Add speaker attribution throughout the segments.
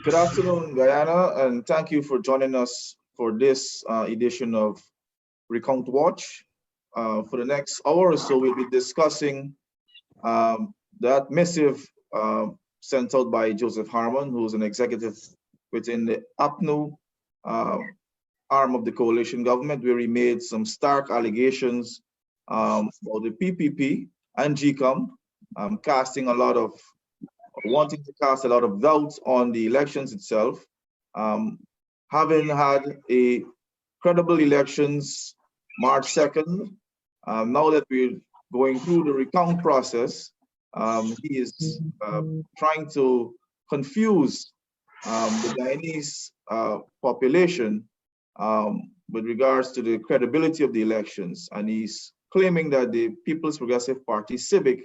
Speaker 1: Good afternoon, Guyana, and thank you for joining us for this edition of Recount Watch. For the next hour or so, we'll be discussing that missive sent out by Joseph Harmon, who's an executive within the APNU arm of the coalition government, where he made some stark allegations about the PPP and GECOM, wanting to cast a lot of doubts on the elections itself. Having had a credible elections March 2nd, now that we're going through the recount process, he is trying to confuse the Guyanese population with regards to the credibility of the elections. And he's claiming that the People's Progressive Party, Civic,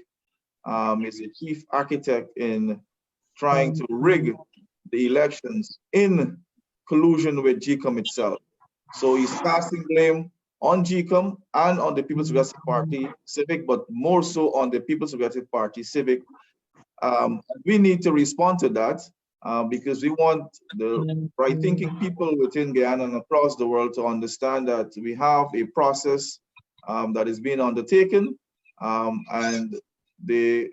Speaker 1: is the chief architect in trying to rig the elections in collusion with GECOM itself. So he's casting blame on GECOM and on the People's Progressive Party, Civic, but more so on the People's Progressive Party, Civic. We need to respond to that because we want the right-thinking people within Guyana and across the world to understand that we have a process that is being undertaken, and the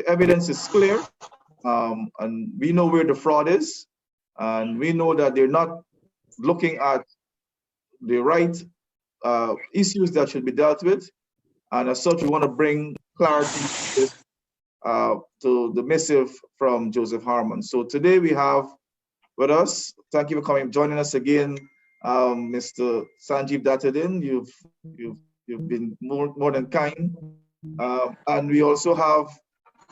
Speaker 1: evidence is clear, and we know where the fraud is, and we know that they're not looking at the right issues that should be dealt with, and as such, we want to bring clarity to the missive from Joseph Harmon. So today we have with us, thank you for joining us again, Mr. Sanjeev Dattadin. You've been more than kind. And we also have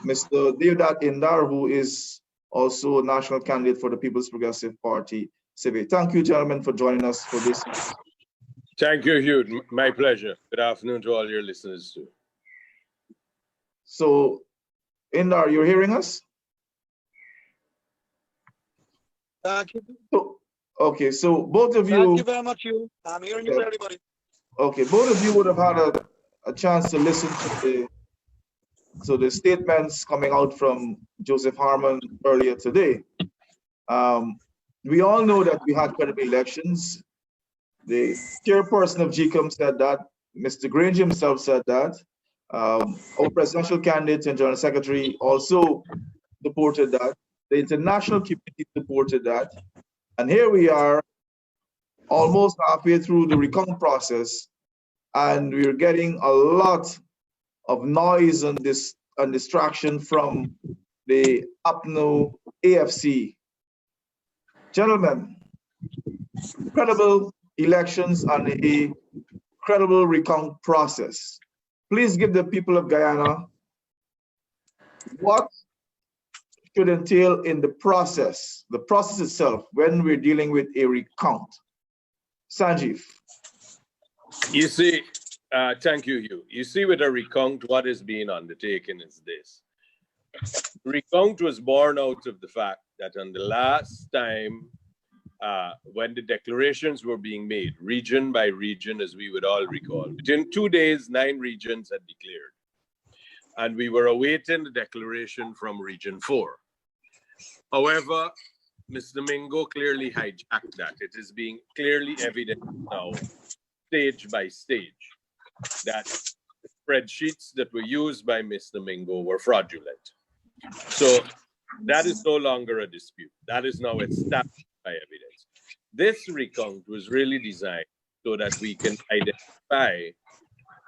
Speaker 1: Mr. Devdat Indar, who is also a national candidate for the People's Progressive Party, Civic. Thank you, gentlemen, for joining us for this.
Speaker 2: Thank you, Hugh. My pleasure. Good afternoon to all your listeners, too.
Speaker 1: So, Indar, you're hearing us?
Speaker 3: Thank you.
Speaker 1: Okay, so both of you.
Speaker 3: Thank you very much, Hugh. I'm hearing you, everybody.
Speaker 1: Okay, both of you would have had a chance to listen to the statements coming out from Joseph Harmon earlier today. We all know that we had credible elections. The chairperson of GECOM said that. Mr. Grange himself said that. Our presidential candidate and general secretary also supported that. The international community supported that. And here we are, almost halfway through the recount process, and we're getting a lot of noise and distraction from the APNU AFC. Gentlemen, credible elections and a credible recount process. Please give the people of Guyana what should entail in the process itself when we're dealing with a recount. Sanjeev.
Speaker 2: You see, thank you, Hugh. You see, with a recount, what is being undertaken is this. Recount was born out of the fact that on the last time when the declarations were being made, region by region, as we would all recall, within 2 days, 9 regions had declared. And we were awaiting the declaration from Region 4. However, Mr. Mingo clearly hijacked that. It is being clearly evident now, stage by stage, that the spreadsheets that were used by Mr. Mingo were fraudulent. So that is no longer a dispute. That is now established by evidence. This recount was really designed so that we can identify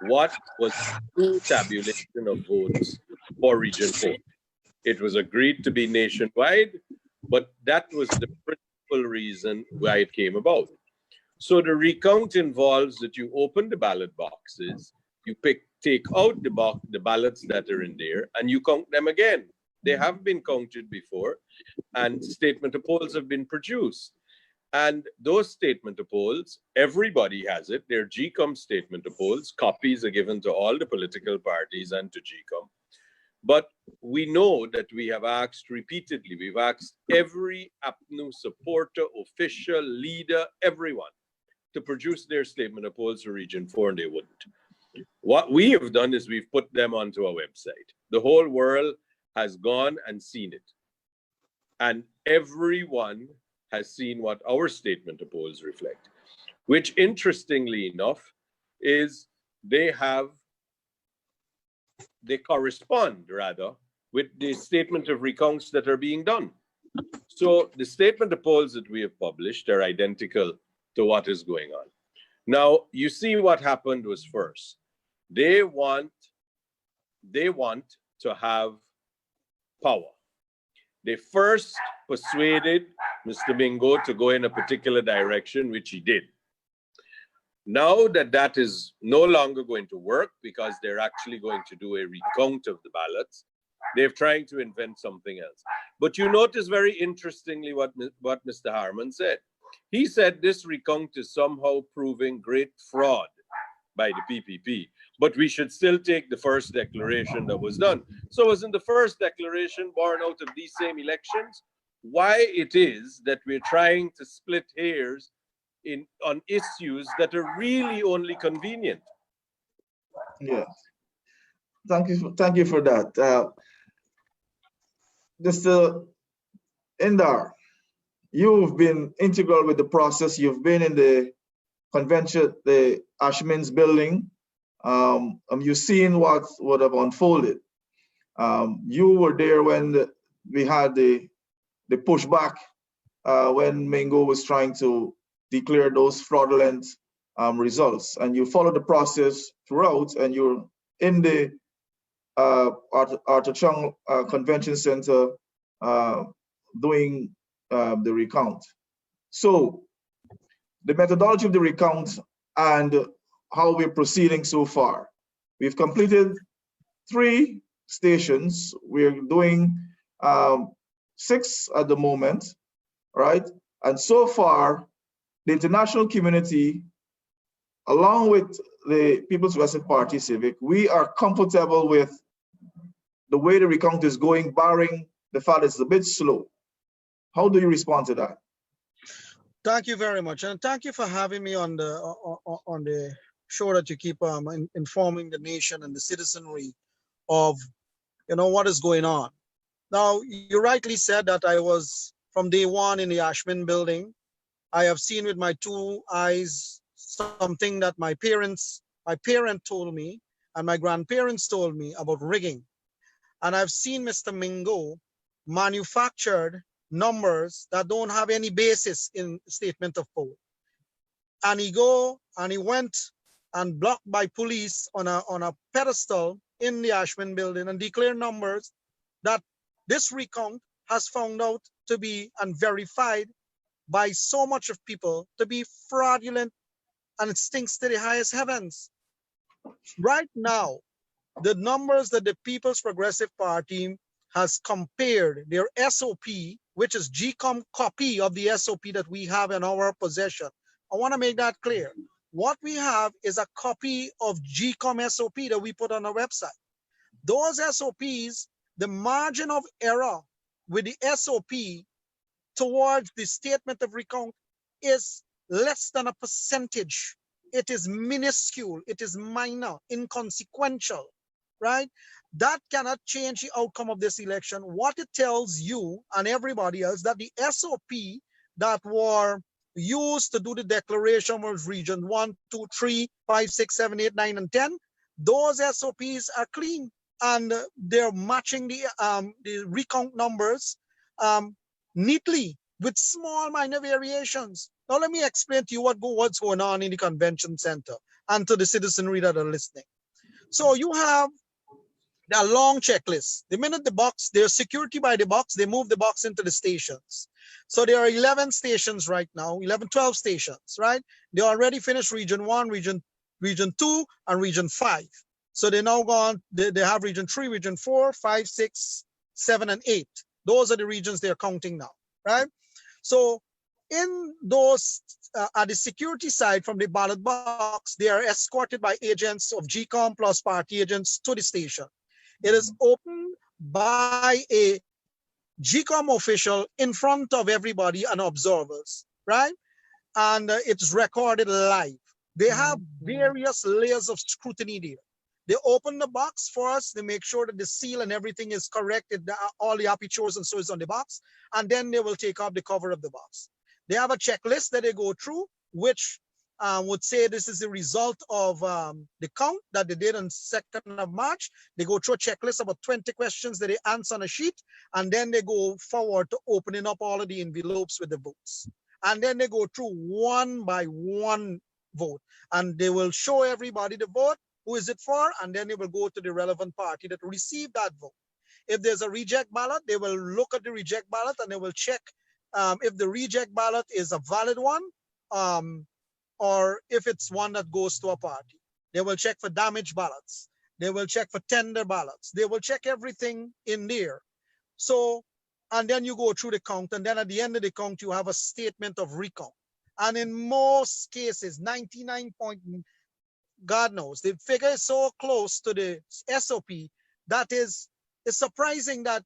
Speaker 2: what was true tabulation of votes for Region 4. It was agreed to be nationwide, but that was the principal reason why it came about. So the recount involves that you open the ballot boxes, you take out the ballots that are in there, and you count them again. They have been counted before, and statement of polls have been produced. And those statement of polls, everybody has it. They're GECOM statement of polls. Copies are given to all the political parties and to GECOM. But we know that we have asked repeatedly, we've asked every APNU supporter, official, leader, everyone to produce their statement of polls for Region 4, and they wouldn't. What we have done is we've put them onto our website. The whole world has gone and seen it. And everyone has seen what our statement of polls reflect, which interestingly enough is they correspond rather with the statement of recounts that are being done. So the statement of polls that we have published are identical to what is going on. Now, you see what happened was first, they want to have power. They first persuaded Mr. Mingo to go in a particular direction, which he did. Now that that is no longer going to work because they're actually going to do a recount of the ballots, they're trying to invent something else. But you notice very interestingly what Mr. Harman said. He said this recount is somehow proving great fraud by the PPP, but we should still take the first declaration that was done. So wasn't the first declaration born out of these same elections? Why it is that we're trying to split hairs on issues that are really only convenient.
Speaker 1: Yeah, thank you for that. Mr. Indar, you've been integral with the process. You've been in the convention, the Ashman's building. You've seen what would have unfolded. You were there when we had the pushback when Mingo was trying to declare those fraudulent results, and you followed the process throughout, and you're in the Arthur Chung Convention Center doing the recount. So the methodology of the recount and how we're proceeding so far. We've completed 3 stations. We're doing 6 at the moment, right? And so far, the international community, along with the People's Progressive Party Civic, we are comfortable with the way the recount is going, barring the fact it's a bit slow. How do you respond to that?
Speaker 3: Thank you very much, and thank you for having me on the show that you keep informing the nation and the citizenry of what is going on. Now, you rightly said that I was from day one in the Ashman building. I have seen with my 2 eyes something that my parent told me and my grandparents told me about rigging. And I've seen Mr. Mingo manufactured numbers that don't have any basis in statement of poll. And he went and blocked by police on a pedestal in the Ashman building and declared numbers that this recount has found out to be and verified by so much of people to be fraudulent, and it stinks to the highest heavens. Right now, the numbers that the People's Progressive Party has compared their SOP, which is GECOM copy of the SOP that we have in our possession. I want to make that clear. What we have is a copy of GECOM SOP that we put on our website. Those SOPs, the margin of error with the SOP towards the statement of recount is less than a percentage. It is minuscule, it is minor, inconsequential, right? That cannot change the outcome of this election. What it tells you and everybody else that the SOP that were used to do the declaration was region 1, 2, 3, 5, 6, 7, 8, 9, and 10. Those SOPs are clean and they're matching the recount numbers neatly with small minor variations. Now let me explain to you what's going on in the convention center and to the citizenry that are listening. So you have a long checklist. The minute there's security by the box, they move the box into the stations. So there are 11 stations right now, 12 stations, right? They already finished region 1, region 2, and region 5. So they now gone, they have region 3, region 4, 5, 6, 7, and 8. Those are the regions they're counting now, right? So in those, at the security side from the ballot box, they are escorted by agents of GECOM plus party agents to the station. It is opened by a GECOM official in front of everybody and observers, right? And it's recorded live. They have various layers of scrutiny there. They open the box for us. They make sure that the seal and everything is correct. All the apertures and so is on the box. And then they will take off the cover of the box. They have a checklist that they go through, which would say this is the result of the count that they did on 2nd of March. They go through a checklist, about 20 questions that they answer on a sheet, and then they go forward to opening up all of the envelopes with the votes. And then they go through one by one vote, and they will show everybody the vote, who is it for, and then they will go to the relevant party that received that vote. If there's a reject ballot, they will look at the reject ballot and they will check if the reject ballot is a valid one, or if it's one that goes to a party. They will check for damaged ballots. They will check for tender ballots. They will check everything in there. So, and then you go through the count, and then at the end of the count, you have a statement of recount. And in most cases, 99 point, God knows, the figure is so close to the SOP that it's surprising that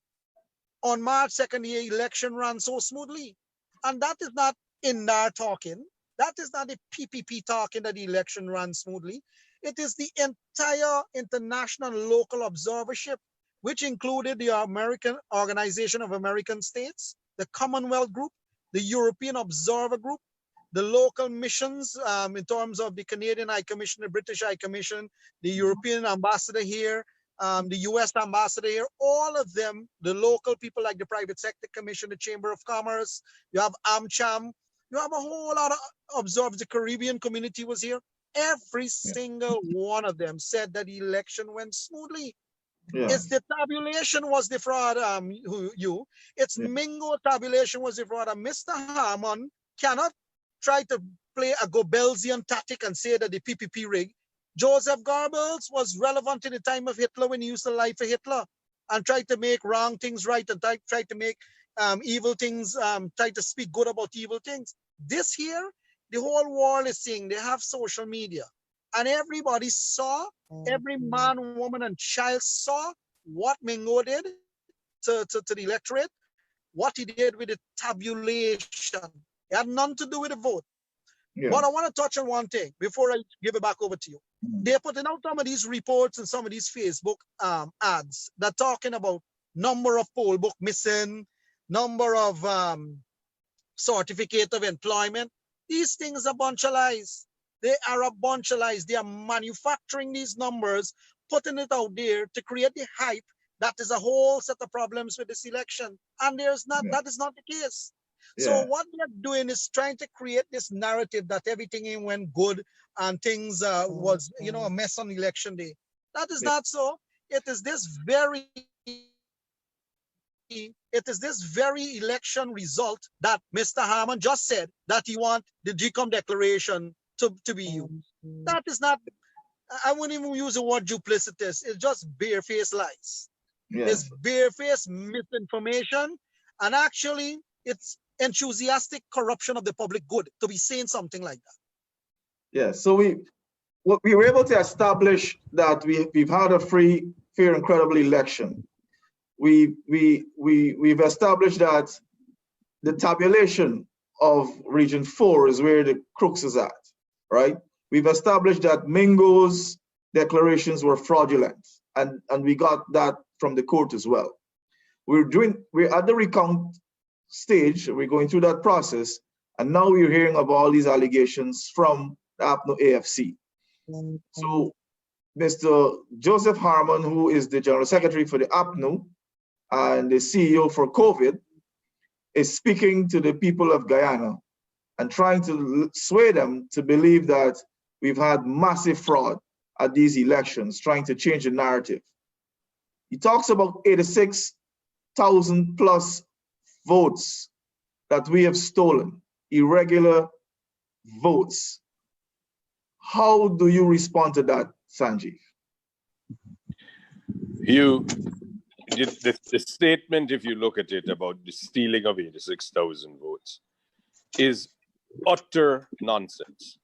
Speaker 3: on March 2nd, the election ran so smoothly. And that is not Indar talking. That is not the PPP talking that the election ran smoothly. It is the entire international local observership, which included the American Organization of American States, the Commonwealth Group, the European Observer Group, the local missions in terms of the Canadian High Commission, the British High Commission, the European ambassador here, the US ambassador here, all of them, the local people like the Private Sector Commission, the Chamber of Commerce, you have AmCham, you have a whole lot of observers. The Caribbean community was here. Every single one of them said that the election went smoothly.
Speaker 1: Yeah.
Speaker 3: It's the tabulation was the fraud, It's Mingo tabulation was the fraud. Mr. Harmon cannot try to play a Goebbelsian tactic and say that the PPP rig. Joseph Goebbels was relevant in the time of Hitler when he used to lie for Hitler and tried to make wrong things right and try to make evil things, try to speak good about evil things. This here, the whole world is seeing, they have social media. And everybody saw, every man, woman, and child saw what Mingo did to the electorate, what he did with the tabulation. It had nothing to do with the vote. Yeah. But I want to touch on one thing before I give it back over to you. They're putting out some of these reports and some of these Facebook ads that talking about number of poll book missing, number of certificate of employment. These things are a bunch of lies. They are a bunch of lies. They are manufacturing these numbers, putting it out there to create the hype. That is a whole set of problems with this election. And that is not the case. Yeah. So what they're doing is trying to create this narrative that everything went good and things was, a mess on election day. That is not so. It is this very election result that Mr. Harmon just said that he wants the GECOM declaration to be used. That is not, I wouldn't even use the word duplicitous. It's just barefaced lies. Yeah. It's barefaced misinformation, and actually it's enthusiastic corruption of the public good to be saying something like that.
Speaker 1: Yeah, so we were able to establish that we've had a free, fair, and credible election. We've established that the tabulation of Region 4 is where the crux is at, right? We've established that Mingo's declarations were fraudulent, and we got that from the court as well. We're at the recount stage, we're going through that process, and now we're hearing of all these allegations from the APNO AFC. So Mr. Joseph Harmon, who is the General Secretary for the APNO and the CEO for COVID, is speaking to the people of Guyana and trying to sway them to believe that we've had massive fraud at these elections, trying to change the narrative. He talks about 86,000 plus votes that we have stolen, irregular votes. How do you respond to that, Sanjeev?
Speaker 2: The statement, if you look at it, about the stealing of 86,000 votes is utter nonsense.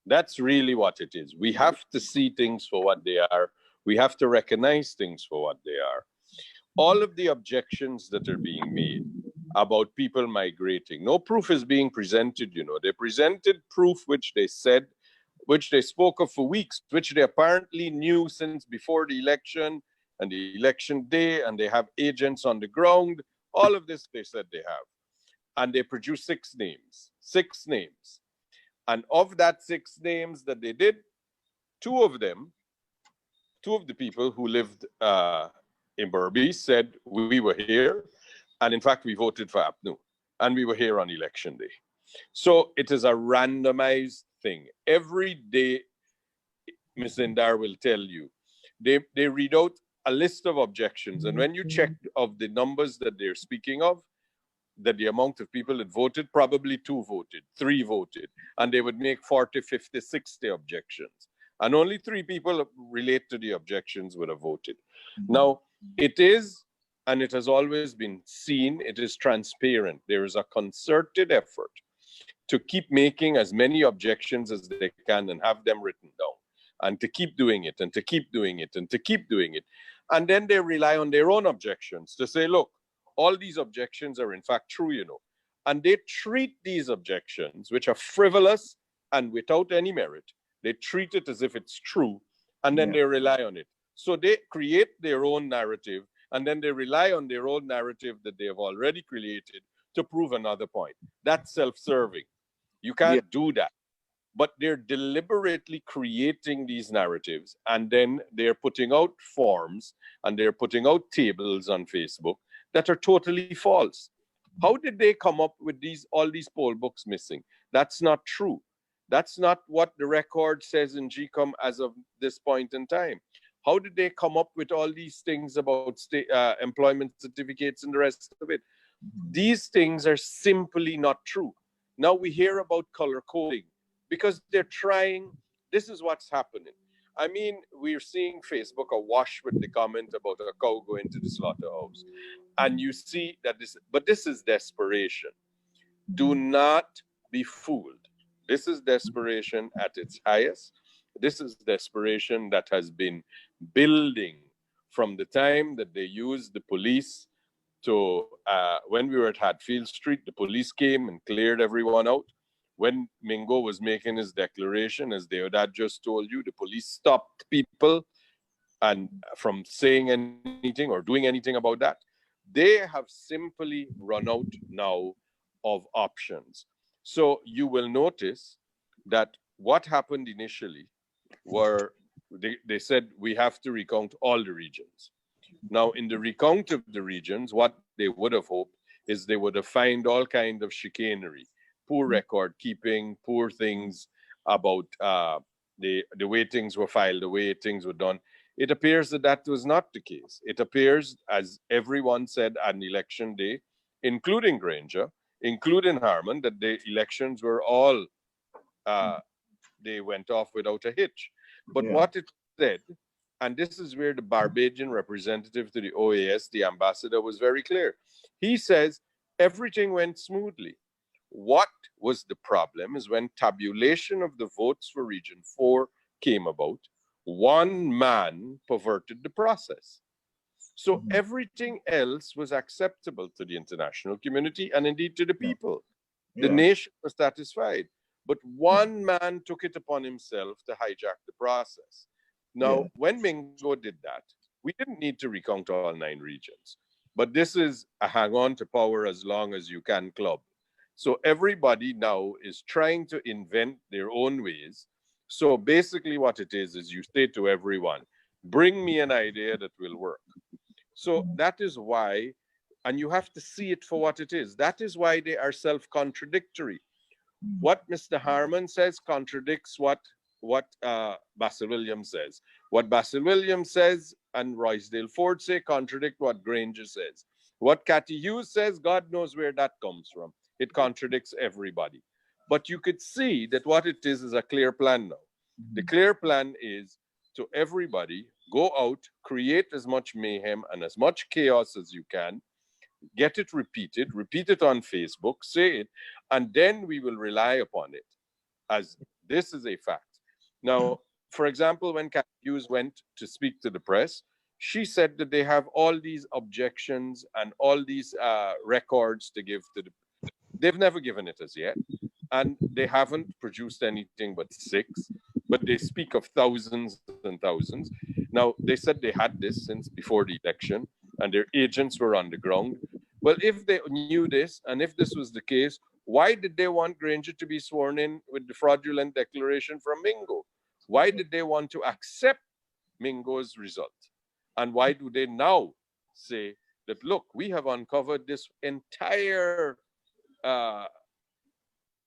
Speaker 2: That's really what it is. We have to see things for what they are. We have to recognize things for what they are. All of the objections that are being made about people migrating, no proof is being presented, They presented proof which they said which they spoke of for weeks, which they apparently knew since before the election and the election day, and they have agents on the ground. All of this they said they have. And they produced 6 names. 6 names. And of that 6 names that they did, 2 of the people who lived in Burby said we were here, and in fact we voted for APNU, and we were here on election day. So it is a randomized thing. Every day, Ms. Indar will tell you, they read out a list of objections, and when you check of the numbers that they're speaking of, that the amount of people that voted, probably 2 voted, 3 voted, and they would make 40, 50, 60 objections. And only 3 people relate to the objections would have voted. Now, it is, and it has always been seen, it is transparent. There is a concerted effort to keep making as many objections as they can and have them written down, and to keep doing it, and to keep doing it, and to keep doing it. And then they rely on their own objections to say, look, all these objections are in fact true, you know. And they treat these objections, which are frivolous and without any merit, they treat it as if it's true, and then they rely on it. So they create their own narrative, and then they rely on their own narrative that they have already created to prove another point. That's self-serving. You can't do that. But they're deliberately creating these narratives, and then they're putting out forms and they're putting out tables on Facebook that are totally false. How did they come up with all these poll books missing? That's not true. That's not what the record says in GECOM as of this point in time. How did they come up with all these things about employment certificates and the rest of it? These things are simply not true. Now we hear about color coding because they're trying. This is what's happening. I mean, we're seeing Facebook awash with the comment about a cow going to the slaughterhouse. And you see that this is desperation. Do not be fooled. This is desperation at its highest. This is desperation that has been building from the time that they used the police to, when we were at Hatfield Street, the police came and cleared everyone out. When Mingo was making his declaration, as Deodat just told you, the police stopped people and from saying anything or doing anything about that. They have simply run out now of options. So you will notice that what happened initially were, they said we have to recount all the regions. Now, in the recount of the regions, what they would have hoped is they would have found all kind of chicanery, poor record keeping, poor things about the way things were filed, the way things were done. It appears that that was not the case. It appears, as everyone said on election day, including Granger, including Harman, that the elections were all, they went off without a hitch. But what it said, and this is where the Barbadian representative to the OAS, the ambassador, was very clear. He says everything went smoothly. What was the problem is when tabulation of the votes for Region 4 came about, one man perverted the process. So everything else was acceptable to the international community and indeed to the people. The nation was satisfied. But one man took it upon himself to hijack the process. Now, when Mingo did that, we didn't need to recount all 9 regions. But this is a hang on to power as long as you can club. So everybody now is trying to invent their own ways. So basically what it is you say to everyone, bring me an idea that will work. So that is why, and you have to see it for what it is. That is why they are self-contradictory. What Mr. Harman says contradicts what Basil Williams says. What Basil Williams says and Roysdale Ford say contradict what Granger says. What Cathy Hughes says, God knows where that comes from. It contradicts everybody. But you could see that what it is a clear plan now. The clear plan is to everybody, go out, create as much mayhem and as much chaos as you can, get it repeated, repeat it on Facebook, say it, and then we will rely upon it as this is a fact. Now, for example, when Cathy Hughes went to speak to the press, she said that they have all these objections and all these records to give to the... They've never given it as yet, and they haven't produced anything but 6. but they speak of thousands and thousands. Now, they said they had this since before the election, and their agents were on the ground. Well, if they knew this, and if this was the case, why did they want Granger to be sworn in with the fraudulent declaration from Mingo? Why did they want to accept Mingo's result? And why do they now say that, look, we have uncovered this entire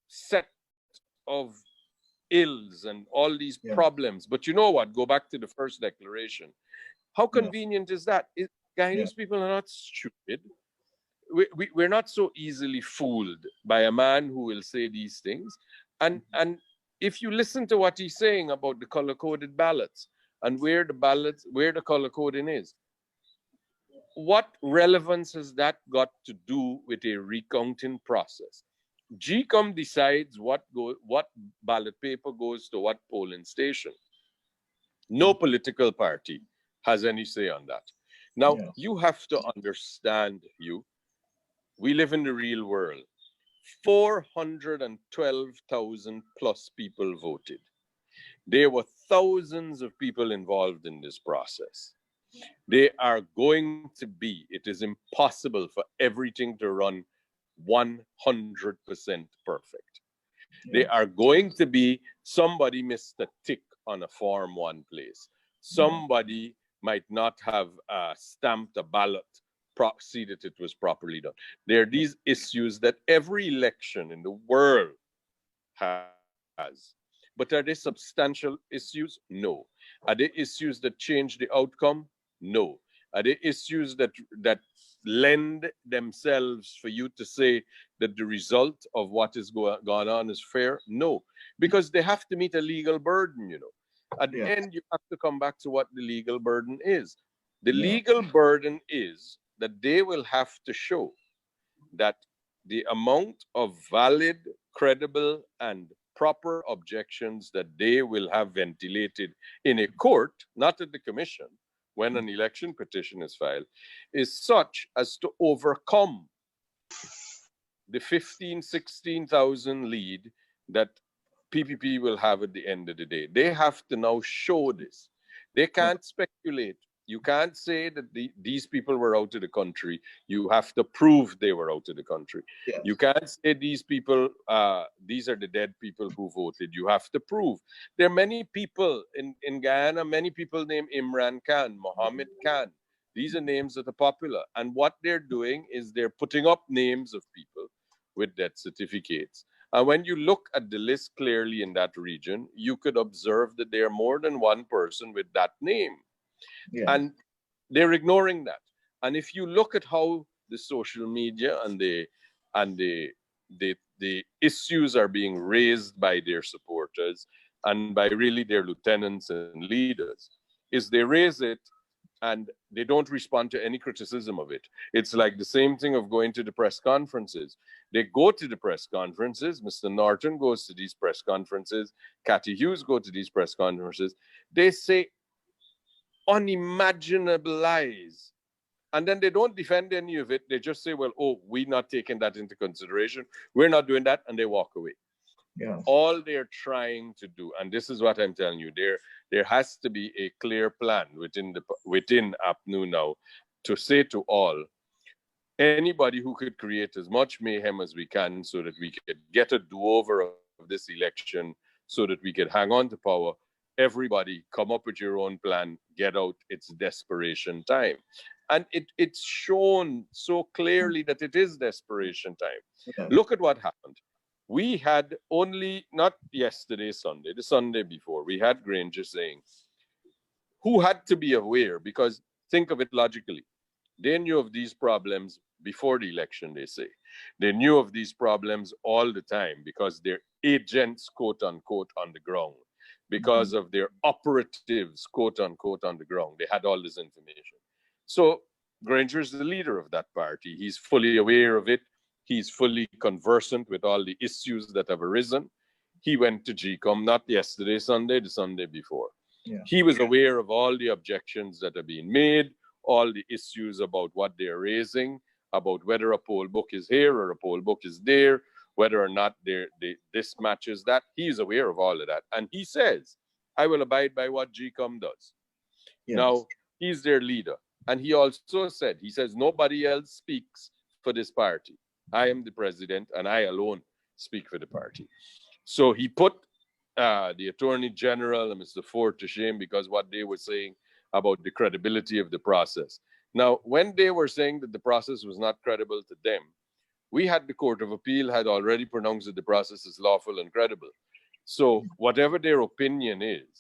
Speaker 2: set of ills and all these problems? But you know what? Go back to the first declaration. How convenient is that? Guyanese people are not stupid. We're not so easily fooled by a man who will say these things. And if you listen to what he's saying about the color-coded ballots and where the color coding is, what relevance has that got to do with a recounting process? GECOM decides what ballot paper goes to what polling station. No political party has any say on that. Now, you have to understand, we live in the real world. 412,000 plus people voted. There were thousands of people involved in this process. They are going to be, it is impossible for everything to run 100% perfect. They are going to be, somebody missed a tick on a form one place. Somebody might not have stamped a ballot, see that it was properly done. There are these issues that every election in the world has. But are they substantial issues? No. Are they issues that change the outcome? No. Are they issues that lend themselves for you to say that the result of what is going on is fair? No. Because they have to meet a legal burden, At the end, you have to come back to what the legal burden is. The legal burden is that they will have to show that the amount of valid, credible, and proper objections that they will have ventilated in a court, not at the commission, when an election petition is filed, is such as to overcome the 16,000 lead that PPP will have at the end of the day. They have to now show this. They can't speculate. You can't say that these people were out of the country. You have to prove they were out of the country. You can't say these people, these are the dead people who voted. You have to prove. There are many people in Guyana, many people named Imran Khan, Mohammed Khan. These are names that are popular. And what they're doing is they're putting up names of people with death certificates. And when you look at the list clearly in that region, you could observe that there are more than one person with that name. And they're ignoring that. And if you look at how the social media and the issues are being raised by their supporters and by really their lieutenants and leaders, is they raise it and they don't respond to any criticism of it. It's like the same thing of going to the press conferences. They go to the press conferences. Mr. Norton goes to these press conferences. Cathy Hughes go to these press conferences. They say unimaginable lies. And then they don't defend any of it. They just say, well, we're not taking that into consideration. We're not doing that. And they walk away. All they're trying to do, and this is what I'm telling you, there has to be a clear plan within APNU now to say to all, anybody who could create as much mayhem as we can so that we could get a do-over of this election, so that we could hang on to power, everybody come up with your own plan, get out, it's desperation time. And it's shown so clearly that it is desperation time. Look at what happened. We had only, not yesterday, Sunday, the Sunday before, we had Granger saying, who had to be aware, because think of it logically. They knew of these problems before the election, they say. They knew of these problems all the time because their agents, quote unquote, on the ground, because of their operatives, quote unquote, on the ground. They had all this information. So Granger is the leader of that party. He's fully aware of it. He's fully conversant with all the issues that have arisen. He went to GECOM, not yesterday, Sunday, the Sunday before. He was aware of all the objections that are being made, all the issues about what they're raising, about whether a poll book is here or a poll book is there, whether or not this matches that. He's aware of all of that. And he says I will abide by what GECOM does.
Speaker 1: Yes.
Speaker 2: Now, he's their leader. And he also said, he says, nobody else speaks for this party. I am the president and I alone speak for the party. So he put the Attorney General and Mr. Ford to shame because what they were saying about the credibility of the process. Now, when they were saying that the process was not credible to them, we had the Court of Appeal had already pronounced that the process is lawful and credible. So whatever their opinion is,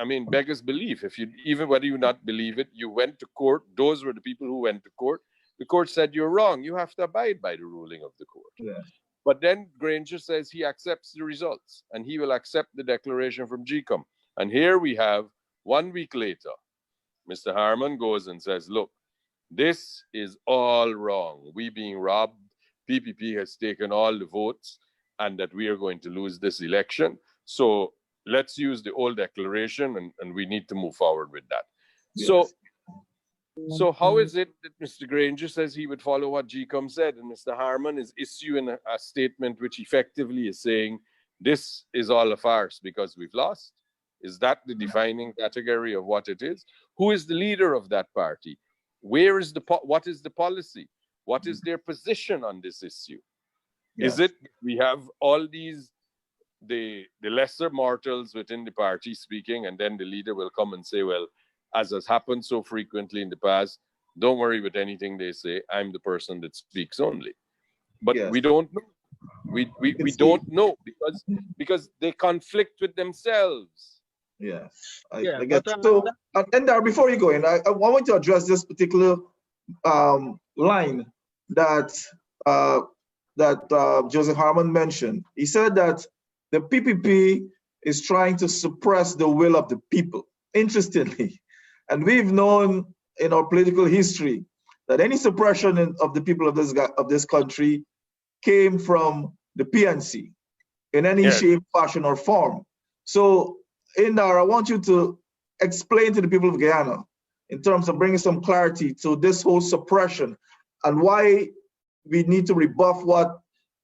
Speaker 2: I mean, beggars belief. If you, even whether you not believe it, you went to court. Those were the people who went to court. The court said you're wrong. You have to abide by the ruling of the court.
Speaker 1: Yeah.
Speaker 2: But then Granger says he accepts the results and he will accept the declaration from GECOM. And here we have 1 week later, Mr. Harman goes and says, look, this is all wrong. We being robbed. PPP has taken all the votes and that we are going to lose this election. So let's use the old declaration and we need to move forward with that. Yes. So how is it that Mr. Granger says he would follow what GECOM said and Mr. Harman is issuing a statement which effectively is saying this is all a farce because we've lost? Is that the defining category of what it is? Who is the leader of that party? Where is what is the policy? What is their position on this issue? Yes. Is it we have all these the lesser mortals within the party speaking, and then the leader will come and say, well, as has happened so frequently in the past, don't worry with anything they say. I'm the person that speaks only. But yes. We don't know. We don't know because they conflict with themselves.
Speaker 1: Yeah, I get so. And before you go in, I want to address this particular line that Joseph Harman mentioned. He said that the PPP is trying to suppress the will of the people. Interestingly, and we've known in our political history that any suppression of the people of this country came from the PNC in any shape, fashion, or form. So, Indar, I want you to explain to the people of Guyana, in terms of bringing some clarity to this whole suppression and why we need to rebuff what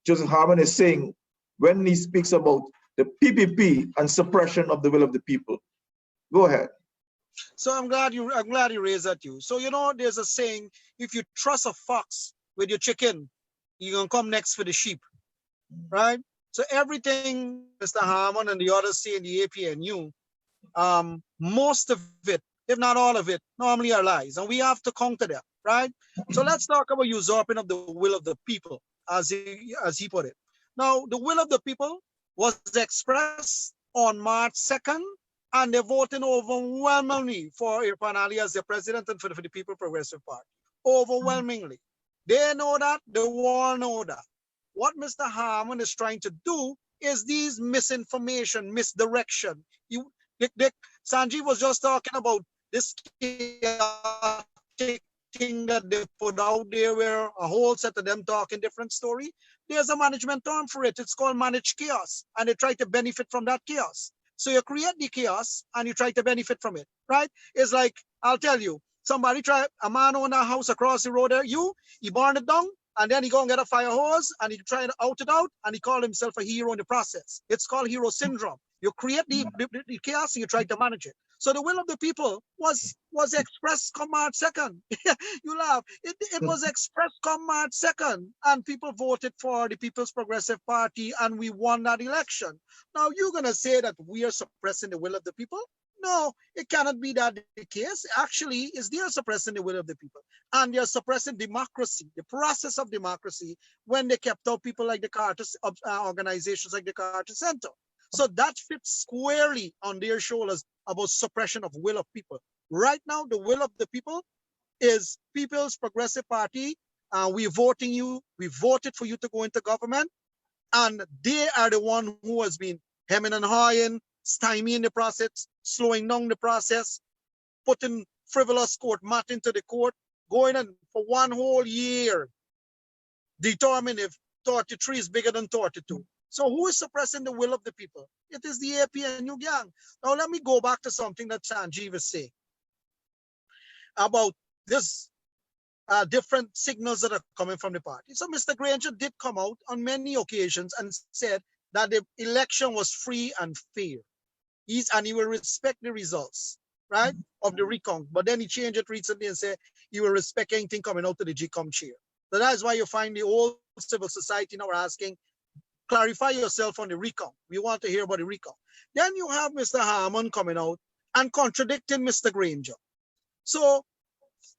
Speaker 1: Joseph Harman is saying when he speaks about the PPP and suppression of the will of the people. Go ahead.
Speaker 3: So I'm glad you raised that. So there's a saying: if you trust a fox with your chicken, you're gonna come next for the sheep, right? So everything Mr. Harman and the others say in the APNU, most of it, if not all of it, normally are lies, and we have to counter them, right? So let's talk about usurping of the will of the people, as he put it. Now, the will of the people was expressed on March 2nd, and they're voting overwhelmingly for Irfan Ali as their president and for the People Progressive Party. Overwhelmingly. They know that, the world know that. What Mr. Harman is trying to do is these misinformation, misdirection. Sanjeev was just talking about this thing that they put out there where a whole set of them talking different story. There's a management term for it. It's called managed chaos, and they try to benefit from that chaos. So you create the chaos and you try to benefit from it, right? It's like, I'll tell you, a man own a house across the road there, he burned it down, and then he go and get a fire hose and he try to out it out, and he called himself a hero in the process. It's called hero syndrome. You create the chaos and you try to manage it. So the will of the people was expressed come March 2nd. You laugh. It was expressed come March 2nd, and people voted for the People's Progressive Party, and we won that election. Now you're gonna say that we are suppressing the will of the people? No, it cannot be that the case. Actually, they are suppressing the will of the people, and they are suppressing democracy, the process of democracy, when they kept out people like the Carter organizations like the Carter Center. So that fits squarely on their shoulders about suppression of will of people. Right now, the will of the people is People's Progressive Party. We voted for you to go into government, and they are the one who has been hemming and hawing, stymieing the process, slowing down the process, putting frivolous court matter into the court, going on for 1 whole year, determine if 33 is bigger than 32. So who is suppressing the will of the people? It is the APNU gang. Now let me go back to something that Sanjeev is saying about this different signals that are coming from the party. So Mr. Granger did come out on many occasions and said that the election was free and fair. he will respect the results, right, of the recount. But then he changed it recently and said he will respect anything coming out to the GECOM chair. So that's why you find the whole civil society now asking, clarify yourself on the recount. We want to hear about the recount. Then you have Mr. Harmon coming out and contradicting Mr. Granger. So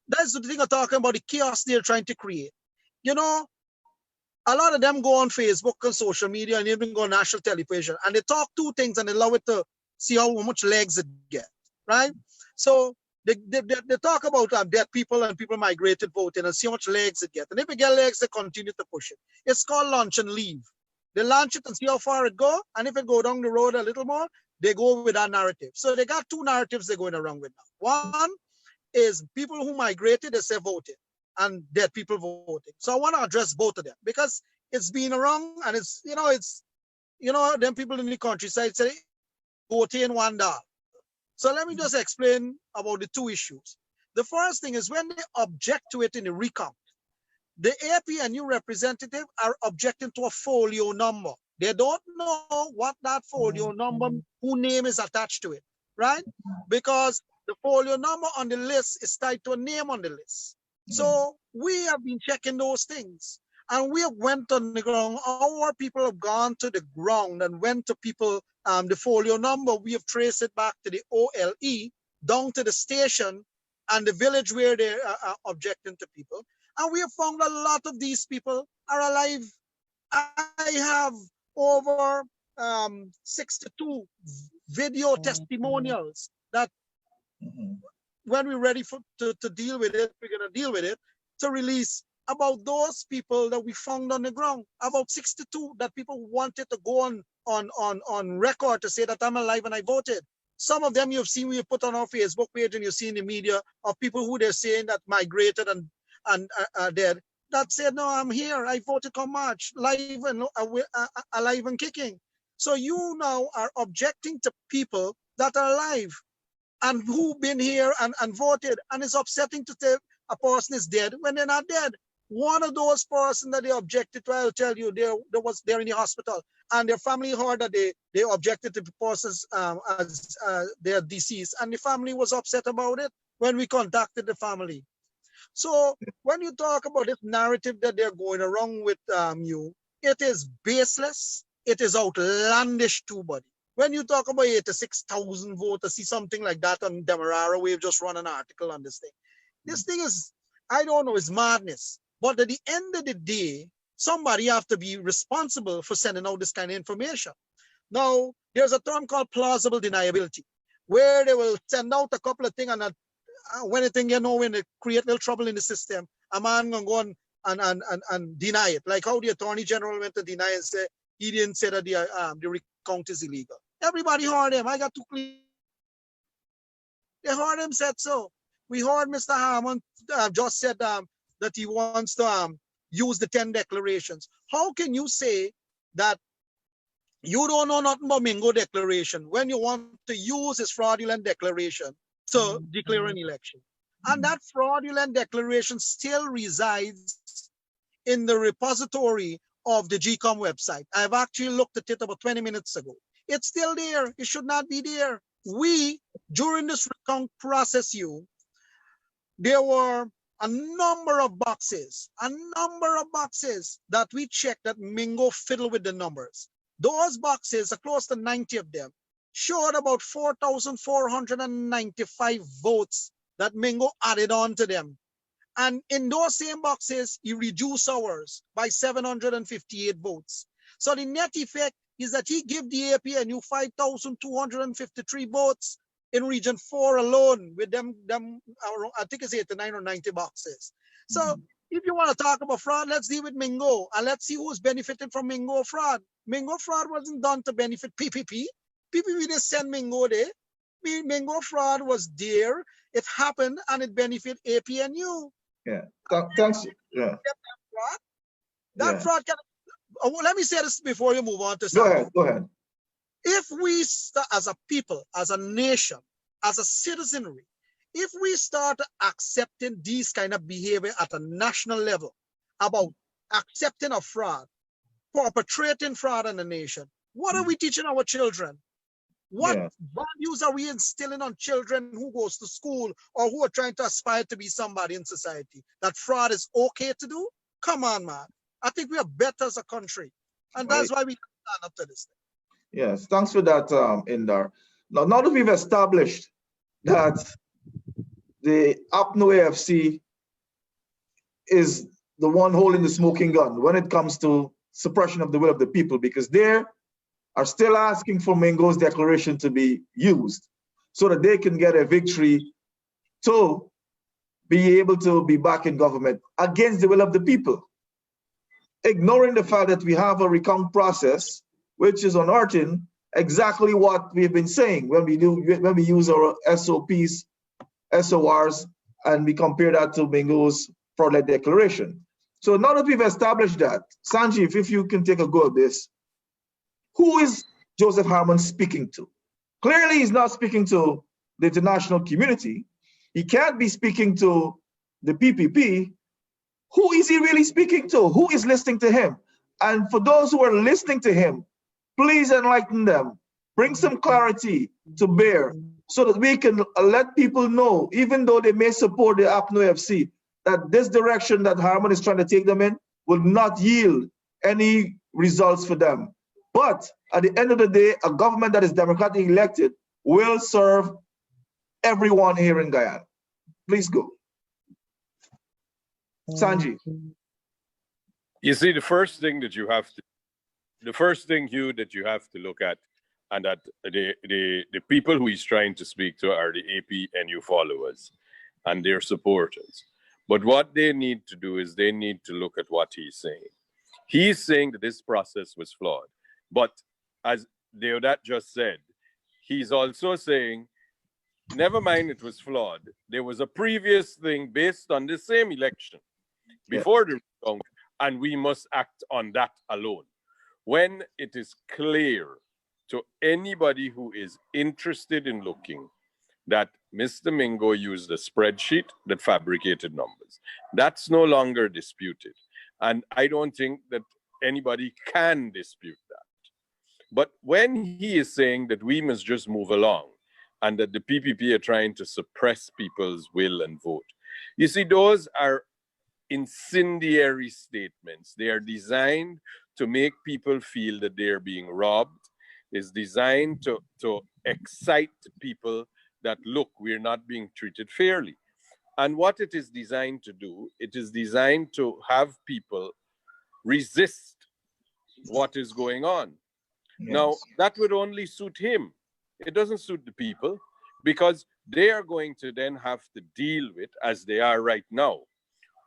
Speaker 3: that's the thing I'm talking about, the chaos they're trying to create. You know, a lot of them go on Facebook and social media and even go on national television and they talk two things and they allow it to see how much legs it get, right? So they talk about dead people and people migrated voting and see how much legs it get. And if it get legs, they continue to push it. It's called launch and leave. They launch it and see how far it go. And if it go down the road a little more, they go with that narrative. So they got two narratives they're going around with now. One is people who migrated, they say voted, and dead people voting. So I want to address both of them because it's been around and it's them people in the countryside say voting $1. So let me just explain about the two issues. The first thing is when they object to it in the recount, the APNU representative are objecting to a folio number. They don't know what that folio number, whose name is attached to it, right? Because the folio number on the list is tied to a name on the list. So we have been checking those things and we have went on the ground. Our people have gone to the ground and went to people, the folio number, we have traced it back to the OLE, down to the station and the village where they are objecting to people. And we have found a lot of these people are alive. I have over 62 video testimonials that when we're ready to deal with it, we're going to deal with it, to release about those people that we found on the ground. About 62 that people wanted to go on record to say that I'm alive and I voted. Some of them you've seen, we have put on our Facebook page and you see in the media of people who they're saying that migrated and are dead, that said, no, I'm here, I voted come March, alive and kicking. So you now are objecting to people that are alive and who've been here and voted, and it's upsetting to say a person is dead when they're not dead. One of those persons that they objected to, I'll tell you, they're in the hospital, and their family heard that they objected to the persons as they're deceased, and the family was upset about it when we contacted the family. So when you talk about this narrative that they're going around with it is baseless, it is outlandish too, buddy. When you talk about 86,000 voters, see something like that on Demerara, we've just run an article on this thing. This thing is, I don't know, it's madness. But at the end of the day, somebody have to be responsible for sending out this kind of information. Now, there's a term called plausible deniability, where they will send out a couple of things and when they create little trouble in the system, a man gonna go and deny it. Like how the Attorney General went to deny and say he didn't say that the recount is illegal. Everybody heard him. I got to clear. They heard him said so. We heard Mr. Harmon just said that he wants to use the 10 declarations. How can you say that you don't know nothing about Mingo declaration when you want to use his fraudulent declaration to declare an election? And that fraudulent declaration still resides in the repository of the GECOM website. I've actually looked at it about 20 minutes ago. It's still there. It should not be there. We, during this recount process, there were a number of boxes that we checked that Mingo fiddled with the numbers. Those boxes, close to 90 of them, showed about 4,495 votes that Mingo added on to them. And in those same boxes, he reduced ours by 758 votes. So the net effect is that he gave the APNU 5,253 votes in region 4 alone, with them I think it's 89 or 90 boxes. So if you want to talk about fraud, let's deal with Mingo and let's see who's benefiting from Mingo fraud. Mingo fraud wasn't done to benefit PPP. PPP didn't send Mingo there. Mingo fraud was there. It happened and it benefited APNU.
Speaker 1: Yeah. Thanks. Yeah.
Speaker 3: That fraud can. Let me say this before you move on to something.
Speaker 1: Go ahead.
Speaker 3: If we, as a people, as a nation, as a citizenry, if we start accepting these kind of behavior at a national level about accepting a fraud, perpetrating fraud in the nation, what are we teaching our children? What
Speaker 1: Yeah.
Speaker 3: values are we instilling on children who goes to school or who are trying to aspire to be somebody in society? That fraud is okay to do? Come on, man. I think we are better as a country. And that's why we stand up to this thing.
Speaker 1: Yes, thanks for that, Indar. Now that we've established that the APNO AFC is the one holding the smoking gun when it comes to suppression of the will of the people, because they are still asking for Mingo's declaration to be used so that they can get a victory to be able to be back in government against the will of the people, ignoring the fact that we have a recount process which is unearthing exactly what we've been saying when we use our SOPs, SORs, and we compare that to Mingo's fraudulent declaration. So now that we've established that, Sanjeev, if you can take a go at this, who is Joseph Harmon speaking to? Clearly, he's not speaking to the international community. He can't be speaking to the PPP. Who is he really speaking to? Who is listening to him? And for those who are listening to him, please enlighten them. Bring some clarity to bear so that we can let people know, even though they may support the APNO FC, that this direction that Harmon is trying to take them in will not yield any results for them. But at the end of the day, a government that is democratically elected will serve everyone here in Guyana. Please go. Sanji.
Speaker 2: You see, the first thing, Hugh, that you have to look at, and that the people who he's trying to speak to are the APNU followers and their supporters. But what they need to do is they need to look at what he's saying. He's saying that this process was flawed. But as Deodat just said, he's also saying, never mind it was flawed. There was a previous thing based on the same election before the recount, and we must act on that alone. When it is clear to anybody who is interested in looking that Mr. Mingo used a spreadsheet that fabricated numbers, that's no longer disputed. And I don't think that anybody can dispute that. But when he is saying that we must just move along and that the PPP are trying to suppress people's will and vote, you see, those are incendiary statements. They are designed to make people feel that they are being robbed. It's designed to excite people that, look, we're not being treated fairly. And what it is designed to do, it is designed to have people resist what is going on. Yes. Now, that would only suit him. It doesn't suit the people, because they are going to then have to deal with, as they are right now,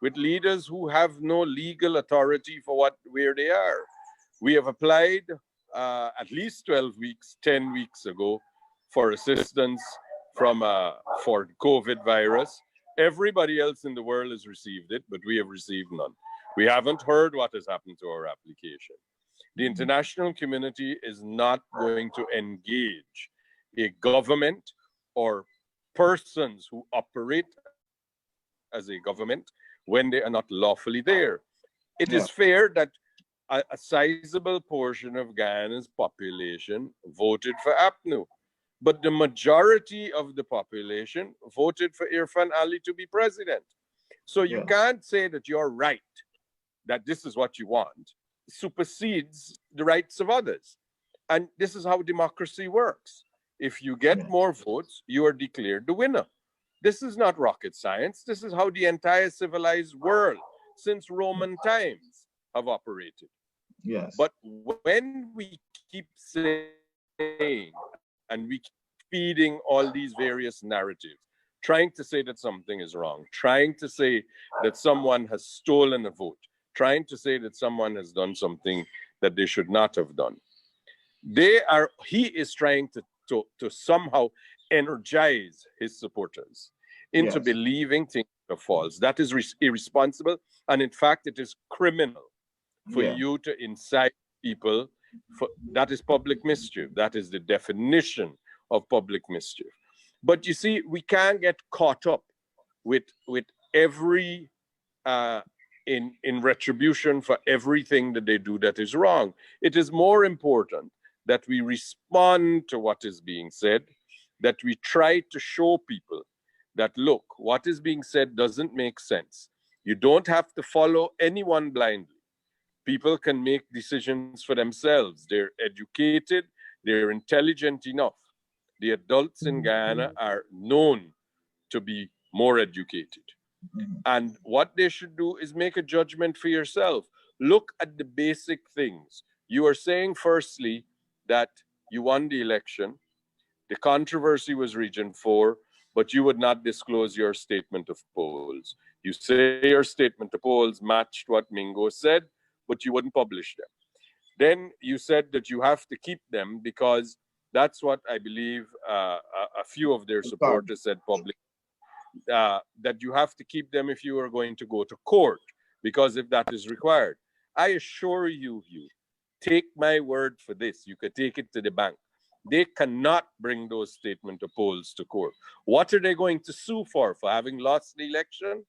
Speaker 2: with leaders who have no legal authority for where they are. We have applied at least 12 weeks, 10 weeks ago, for assistance for COVID virus. Everybody else in the world has received it, but we have received none. We haven't heard what has happened to our application. The international community is not going to engage a government or persons who operate as a government when they are not lawfully there. It is fair that a sizable portion of Guyana's population voted for APNU, but the majority of the population voted for Irfan Ali to be president. So you can't say that you're right, that this is what you want, supersedes the rights of others. And this is how democracy works. If you get more votes, you are declared the winner. This is not rocket science. This is how the entire civilized world since Roman times have operated.
Speaker 1: Yes.
Speaker 2: But when we keep saying, and we keep feeding all these various narratives, trying to say that something is wrong, trying to say that someone has stolen a vote, trying to say that someone has done something that they should not have done, he is trying to somehow energize his supporters into believing things are false. That is irresponsible, and in fact, it is criminal for you to incite people. That is public mischief. That is the definition of public mischief. But you see, we can't get caught up with every in retribution for everything that they do that is wrong. It is more important that we respond to what is being said, that we try to show people that, look, what is being said doesn't make sense. You don't have to follow anyone blindly. People can make decisions for themselves. They're educated, they're intelligent enough. The adults in Guyana are known to be more educated. And what they should do is make a judgment for yourself. Look at the basic things. You are saying, firstly, that you won the election. The controversy was Region 4, but you would not disclose your statement of polls. You say your statement of polls matched what Mingo said, but you wouldn't publish them. Then you said that you have to keep them because that's what I believe a few of their supporters said publicly, that you have to keep them if you are going to go to court, because if that is required. I assure you, take my word for this. You could take it to the bank. They cannot bring those statement of polls to court. What are they going to sue for having lost the election?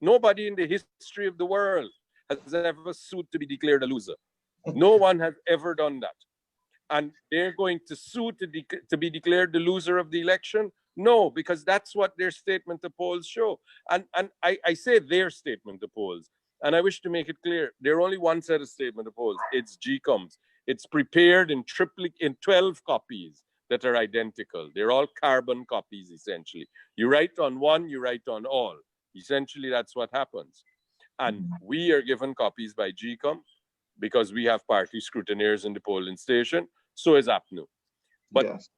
Speaker 2: Nobody in the history of the world has ever sued to be declared a loser. No one has ever done that. And they're going to sue to be declared the loser of the election? No, because that's what their statement of polls show. And I say their statement of polls, and I wish to make it clear, they're only one set of statement of polls. It's GECOM's. It's prepared in 12 copies that are identical. They're all carbon copies, essentially. You write on one, you write on all. Essentially, that's what happens. And we are given copies by GECOM because we have party scrutineers in the polling station. So is APNU. But yes,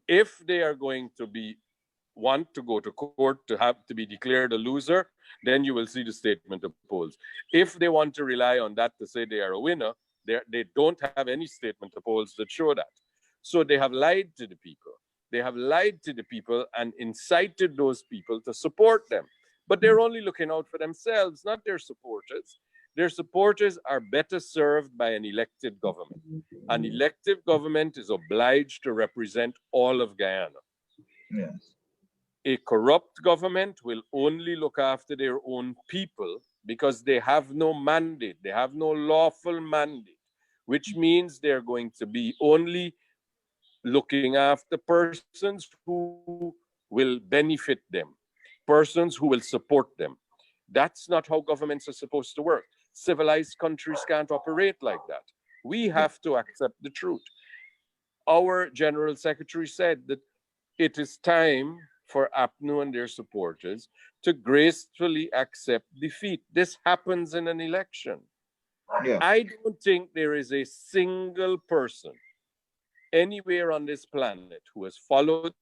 Speaker 2: if they are going to want to go to court to have to be declared a loser, then you will see the statement of polls. If they want to rely on that to say they are a winner, they don't have any statement of polls that show that. So they have lied to the people. They have lied to the people and incited those people to support them. But they're only looking out for themselves, not their supporters. Their supporters are better served by an elected government. An elected government is obliged to represent all of Guyana.
Speaker 1: Yes.
Speaker 2: A corrupt government will only look after their own people because they have no mandate. They have no lawful mandate, which means they're going to be only looking after persons who will benefit them, persons who will support them. That's not how governments are supposed to work. Civilized countries can't operate like that. We have to accept the truth. Our General Secretary said that it is time for APNU and their supporters to gracefully accept defeat. This happens in an election.
Speaker 1: Yeah.
Speaker 2: I don't think there is a single person anywhere on this planet who has followed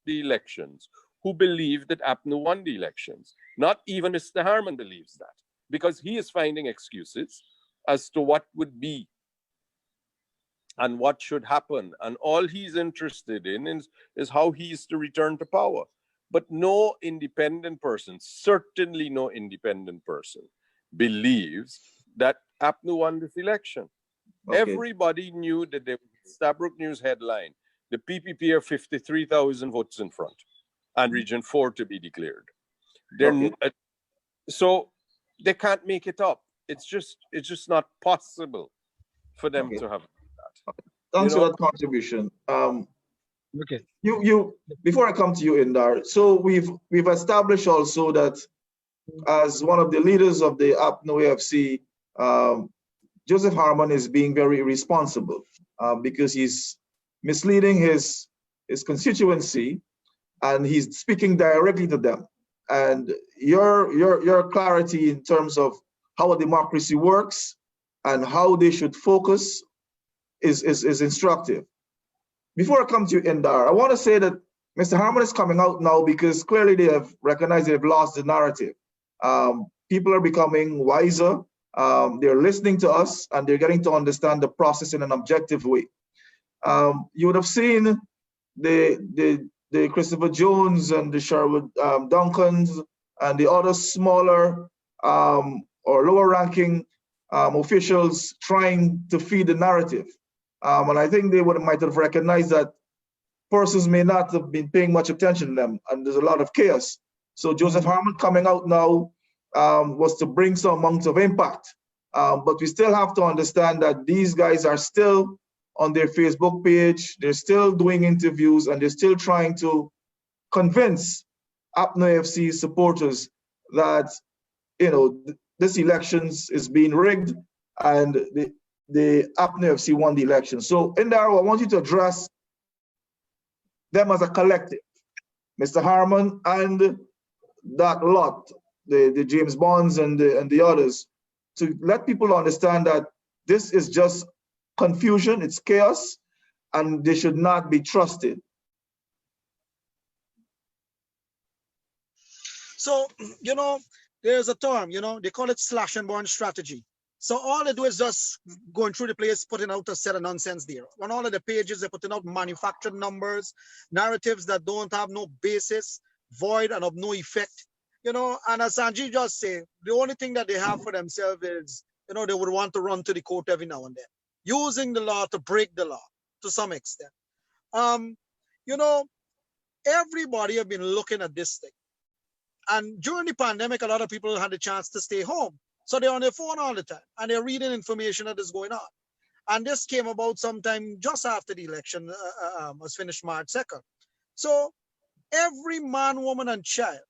Speaker 2: the elections who believe that APNU won the elections. Not even Mr. Harman believes that, because he is finding excuses as to what would be and what should happen. And all he's interested in is how he is to return to power. But no independent person, certainly no independent person, believes that APNU won this election. Okay. Everybody knew that the Stabrook News headline, the PPP are 53,000 votes in front and Region 4 to be declared. Okay. So they can't make it up. It's just not possible for them to have that.
Speaker 1: Thanks for that contribution.
Speaker 3: Okay.
Speaker 1: You before I come to you, Indar, so we've established also that as one of the leaders of the APNU AFC, Joseph Harman is being very irresponsible because he's misleading his constituency and he's speaking directly to them. And your clarity in terms of how a democracy works and how they should focus is instructive. Before I come to you, Indar, I want to say that Mr. Harman is coming out now because clearly they have recognized they've lost the narrative. People are becoming wiser. They're listening to us and they're getting to understand the process in an objective way. You would have seen the Christopher Jones and the Sherwood Duncans and the other smaller or lower ranking officials trying to feed the narrative. And I think they might have recognized that persons may not have been paying much attention to them and there's a lot of chaos. So Joseph Harman coming out now was to bring some amount of impact. But we still have to understand that these guys are still on their Facebook page. They're still doing interviews, and they're still trying to convince APNA FC supporters that, you know, this elections is being rigged and the APNA FC won the election. So, Indaro, I want you to address them as a collective, Mr. Harmon and that lot, the James Bonds and the others, to let people understand that this is just confusion, it's chaos, and they should not be trusted.
Speaker 3: So, you know, there's a term, you know, they call it slash and burn strategy. So all they do is just going through the place, putting out a set of nonsense there. On all of the pages, they're putting out manufactured numbers, narratives that don't have no basis, void and of no effect. You know, and as Sanji just said, the only thing that they have for themselves is, you know, they would want to run to the court every now and then, using the law to break the law to some extent. You know, everybody have been looking at this thing. And during the pandemic, a lot of people had the chance to stay home. So they're on their phone all the time and they're reading information that is going on. And this came about sometime just after the election was finished March 2nd. So every man, woman, and child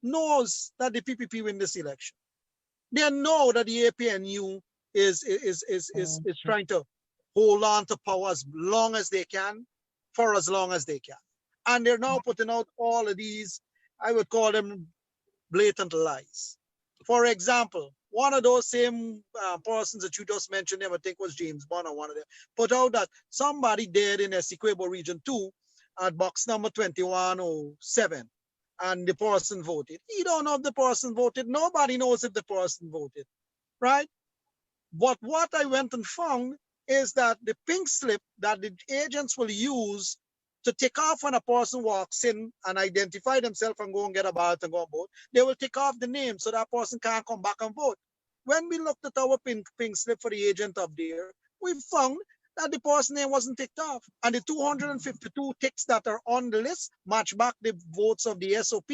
Speaker 3: knows that the PPP win this election. They know that the APNU is trying to hold on to power as long as they can, for as long as they can. And they're now putting out all of these, I would call them blatant lies. For example, one of those same persons that you just mentioned, I think was James Bond or one of them, put out that somebody dead in Essequibo Region 2 at box number 2107, and the person voted. You don't know if the person voted. Nobody knows if the person voted, right? But what I went and found is that the pink slip that the agents will use to take off when a person walks in and identify themselves and go and get a ballot and go and vote, they will take off the name so that person can't come back and vote. When we looked at our pink slip for the agent up there, we found that the person's name wasn't ticked off. And the 252 ticks that are on the list match back the votes of the SOP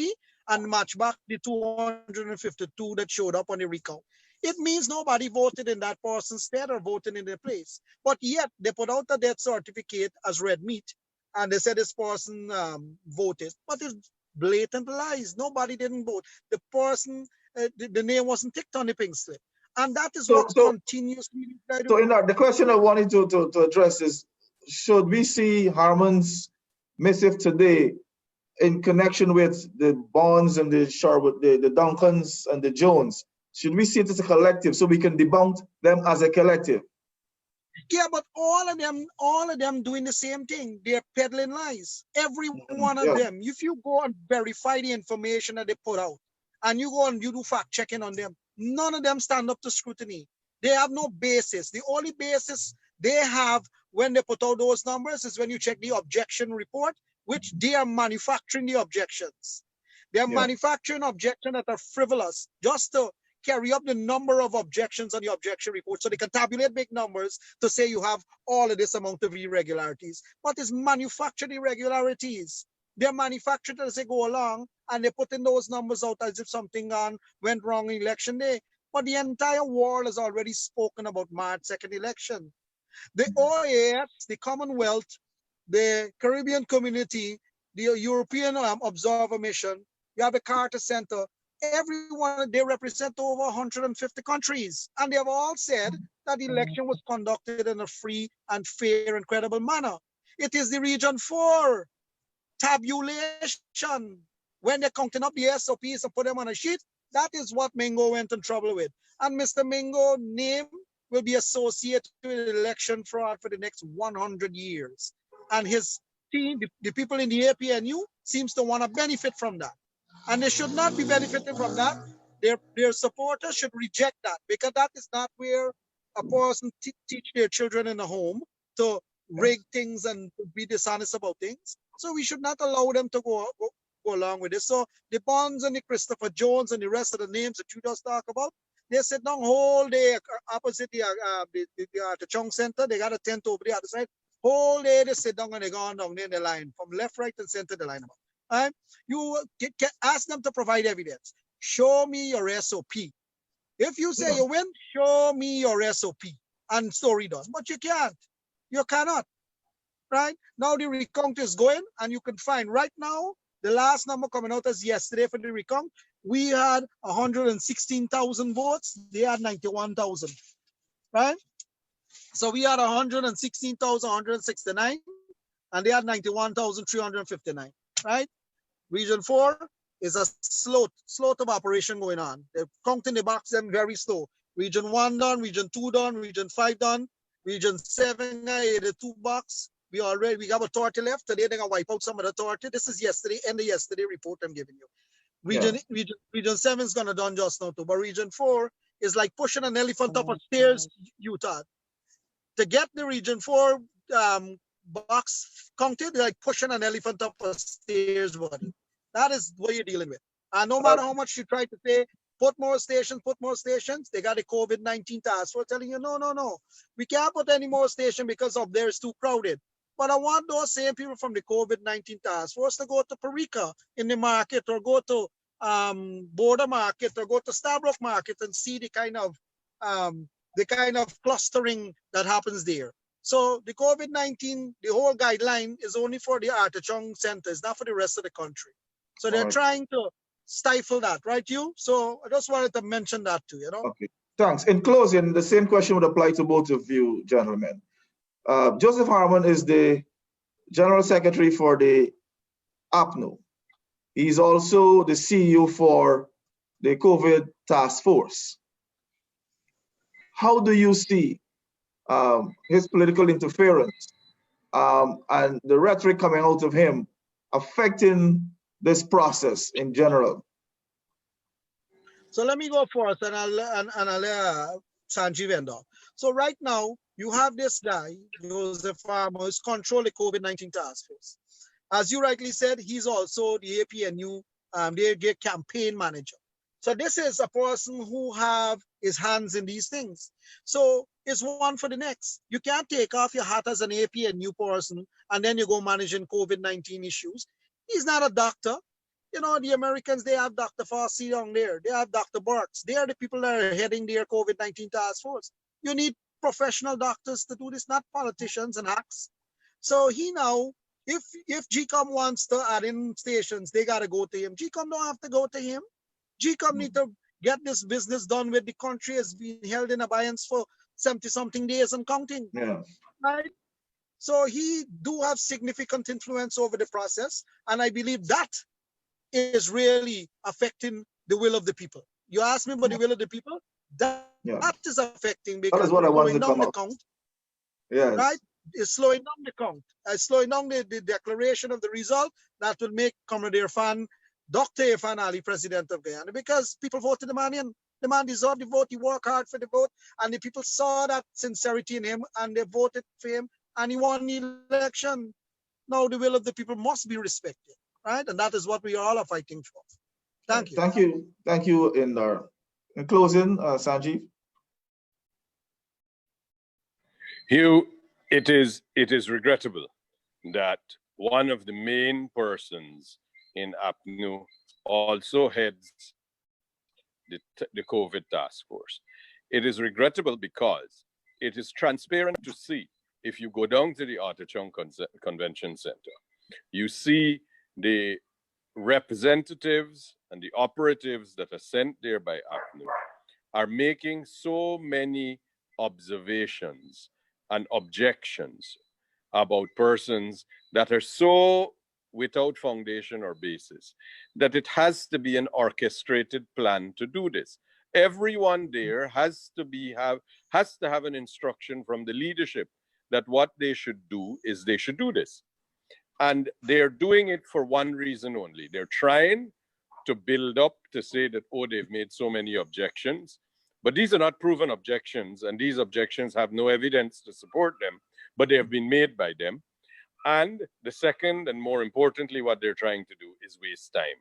Speaker 3: and match back the 252 that showed up on the recount. It means nobody voted in that person's stead or voted in their place. But yet they put out a death certificate as red meat. And they said this person voted, but it's blatant lies. Nobody didn't vote. The person, the name wasn't ticked on the pink slip. And that is what continuously.
Speaker 1: So in the question I wanted to address is, should we see Harmon's missive today in connection with the Bonds and the Sherwood, the Duncans and the Jones? Should we see it as a collective so we can debunk them as a collective?
Speaker 3: Yeah, but all of them doing the same thing. They're peddling lies. Every one of them. If you go and verify the information that they put out, and you go and you do fact checking on them, none of them stand up to scrutiny. They have no basis. The only basis they have when they put out those numbers is when you check the objection report, which they are manufacturing the objections. They are manufacturing objections that are frivolous just to carry up the number of objections on the objection report so they can tabulate big numbers to say you have all of this amount of irregularities. But it's manufactured irregularities. They're manufactured as they go along and they put in those numbers out as if something went wrong in election day. But the entire world has already spoken about March 2nd election. The OAS, the Commonwealth, the Caribbean Community, the European Observer Mission, you have the Carter Center, everyone, they represent over 150 countries. And they have all said that the election was conducted in a free and fair and credible manner. It is the Region 4 tabulation. When they're counting up the SOPs and put them on a sheet, that is what Mingo went in trouble with. And Mr. Mingo's name will be associated with election fraud for the next 100 years. And his team, the people in the APNU, seems to want to benefit from that. And they should not be benefiting from that. Their supporters should reject that, because that is not where a person teach their children in the home to rig things and to be dishonest about things. So we should not allow them to go along with this. So the Bonds and the Christopher Jones and the rest of the names that you just talk about, they sit down whole day opposite the Chung Center. They got a tent over the other side. Whole day they sit down and they go on down there in the line, from left, right, and center the line. You can ask them to provide evidence. Show me your SOP. If you say you win, show me your SOP and story done. But you can't. You cannot, right? Now the recount is going, and you can find right now, the last number coming out as yesterday for the recount, we had 116,000 votes. They had 91,000, right? So we had 116,169, and they had 91,359, right? Region 4 is a slow of operation going on. They're counting the box them very slow. Region 1 done, Region 2 done, Region 5 done, Region 7 the 2 box. We have authority left. Today they're gonna wipe out some of the authority. This is yesterday, and the yesterday report I'm giving you. Region 7 is gonna done just now too, but Region 4 is like pushing an elephant up a stairs, Utah. To get the Region 4 box counted, like pushing an elephant up a stairs, buddy. That is what you're dealing with. And no matter how much you try to say, put more stations, they got a COVID-19 task force telling you, no. We can't put any more stations because of there is too crowded. But I want those same people from the COVID-19 task force to go to Parika in the market, or go to Border Market, or go to Starbrook Market and see the kind of clustering that happens there. So the COVID-19, the whole guideline is only for the Artichong centers, not for the rest of the country. So they're trying to stifle that, right, you? So I just wanted to mention that too,
Speaker 1: Okay, thanks. In closing, the same question would apply to both of you, gentlemen. Joseph Harmon is the General Secretary for the APNU. He's also the CEO for the COVID Task Force. How do you see his political interference and the rhetoric coming out of him affecting this process in general?
Speaker 3: So let me go first, and I'll let Sanjeev end off. So right now, you have this guy, Joseph Farmer, who's controlling the COVID-19 task force. As you rightly said, he's also the APNU, their campaign manager. So this is a person who have his hands in these things. So it's one for the next. You can't take off your hat as an APNU person and then you go managing COVID-19 issues. He's not a doctor. The Americans, they have Dr. Fauci down there. They have Dr. Burks. They are the people that are heading their COVID-19 task force. You need professional doctors to do this, not politicians and hacks. So he now, if GECOM wants to add in stations, they got to go to him. GECOM don't have to go to him. GECOM need to get this business done with. The country has been held in abeyance for 70-something days and counting.
Speaker 1: Yeah.
Speaker 3: Right? So he do have significant influence over the process. And I believe that is really affecting the will of the people. You ask me about the will of the people? That is affecting, because
Speaker 1: that is what I wanted to come up.
Speaker 3: Count,
Speaker 1: yes.
Speaker 3: Right? It's slowing down the count. It's slowing down the declaration of the result that will make Comrade Irfan, Dr. Irfan Ali, President of Guyana, because people voted the man in. The man deserved the vote. He worked hard for the vote, and the people saw that sincerity in him, and they voted for him, and he won the election. Now the will of the people must be respected, right? And that is what we all are fighting for. Thank you.
Speaker 1: Thank you. Thank you, Indar. In closing, Sanjeev.
Speaker 2: Hugh, it is regrettable that one of the main persons in APNU also heads the COVID task force. It is regrettable because it is transparent to see, if you go down to the Artichong Convention Center, you see the representatives and the operatives that are sent there by APNU are making so many observations and objections about persons that are so without foundation or basis that it has to be an orchestrated plan to do this. Everyone there has to have an instruction from the leadership that what they should do is they should do this. And they're doing it for one reason only. They're trying to build up to say that, oh, they've made so many objections. But these are not proven objections, and these objections have no evidence to support them, but they have been made by them. And the second, and more importantly, what they're trying to do is waste time.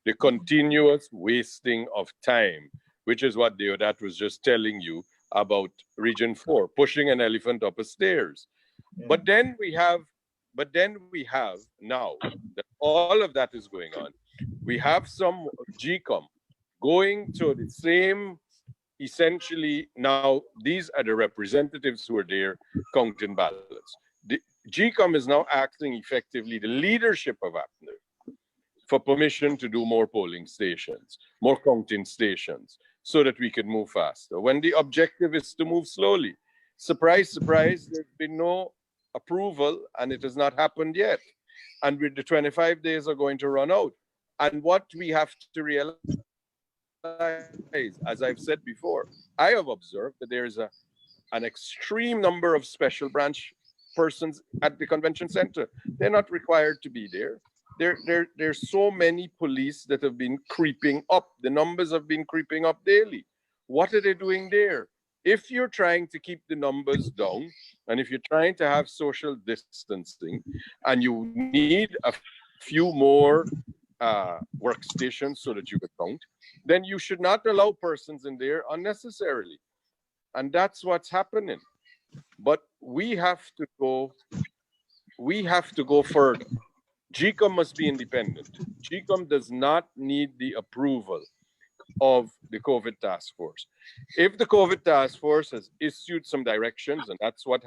Speaker 2: The continuous wasting of time, which is what Deodat was just telling you about Region 4, pushing an elephant up a stairs. Yeah. But then we have now that all of that is going on, we have some GECOM going to the same, essentially now these are the representatives who are there counting ballots. GECOM is now acting effectively, the leadership of APNU, for permission to do more polling stations, more counting stations, so that we can move faster, when the objective is to move slowly. Surprise, surprise, there's been no approval and it has not happened yet. And with the 25 days are going to run out. And what we have to realize, as I've said before, I have observed that there is an extreme number of special branch persons at the convention center. They're not required to be there. There's so many police that have been creeping up. The numbers have been creeping up daily. What are they doing there? If you're trying to keep the numbers down, and if you're trying to have social distancing, and you need a few more workstations so that you can count, then you should not allow persons in there unnecessarily. And that's what's happening. But we have to go further. GECOM must be independent. GECOM does not need the approval of the COVID task force. If the COVID task force has issued some directions, and that's what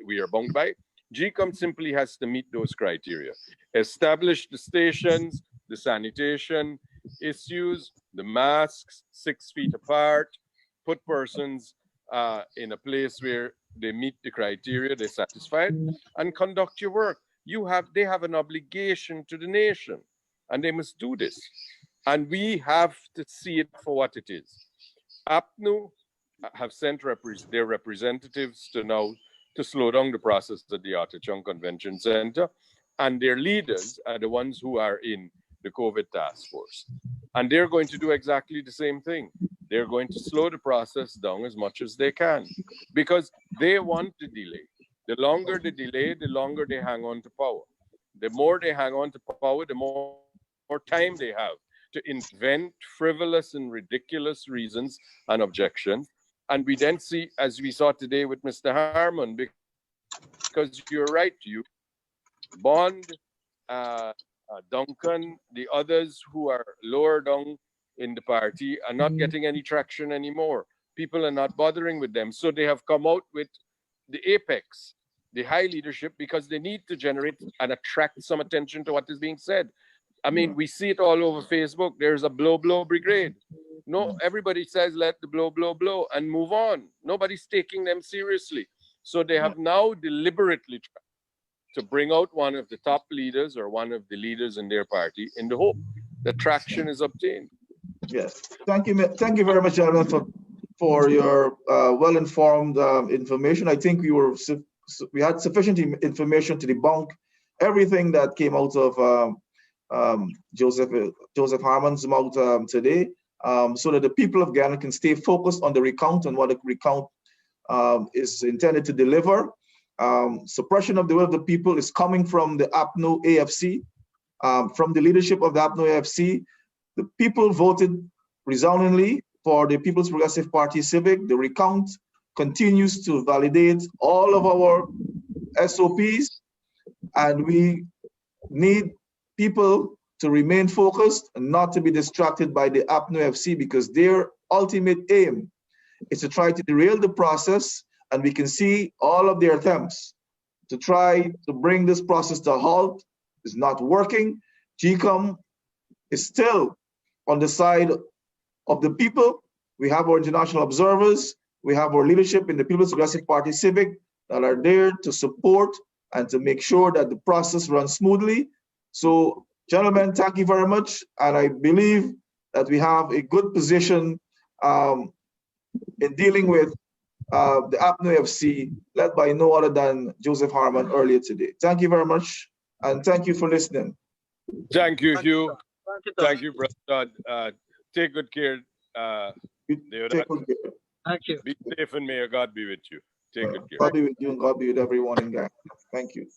Speaker 2: we are bound by, GECOM simply has to meet those criteria. Establish the stations, the sanitation issues, the masks 6 feet apart, put persons in a place where they meet the criteria, they're satisfied, and conduct your work. They have an obligation to the nation, and they must do this. And we have to see it for what it is. APNU have sent their representatives to slow down the process at the Artichon Convention Center, and their leaders are the ones who are in the COVID task force. And they're going to do exactly the same thing. They're going to slow the process down as much as they can, because they want to delay. The longer they delay, the longer they hang on to power. The more they hang on to power, the more time they have to invent frivolous and ridiculous reasons and objections. And we then see, as we saw today with Mr. Harmon, because you're right, you, Bond, Duncan, the others who are lower down in the party are not getting any traction anymore. People are not bothering with them. So they have come out with the apex, the high leadership, because they need to generate and attract some attention to what is being said. I mean, we see it all over Facebook. There's a blow brigade. No, everybody says, let the blow, and move on. Nobody's taking them seriously. So they have now deliberately tried to bring out one of the top leaders or one of the leaders in their party in the hope that traction is obtained.
Speaker 1: Yes, thank you very much, gentlemen, for your well-informed information. I think we had sufficient information to debunk everything that came out of Joseph Harmon's mouth today, so that the people of Guyana can stay focused on the recount and what the recount is intended to deliver. Suppression of the will of the people is coming from the APNU AFC, from the leadership of the APNU AFC. The people voted resoundingly for the People's Progressive Party Civic. The recount continues to validate all of our SOPs, and we need people to remain focused and not to be distracted by the APNU FC, because their ultimate aim is to try to derail the process, and we can see all of their attempts to try to bring this process to a halt is not working. GECOM is still on the side of the people. We have our international observers, we have our leadership in the People's Progressive Party Civic that are there to support and to make sure that the process runs smoothly. So, gentlemen, thank you very much. And I believe that we have a good position in dealing with the APNU FC, led by no other than Joseph Harmon earlier today. Thank you very much, and thank you for listening.
Speaker 2: Thank you, Hugh. Thank you, brother. Take good care.
Speaker 1: Take good care.
Speaker 3: Thank you.
Speaker 2: Be safe, and may God be with you. Take good care.
Speaker 1: God be with you, and God be with everyone in Guyana. Thank you.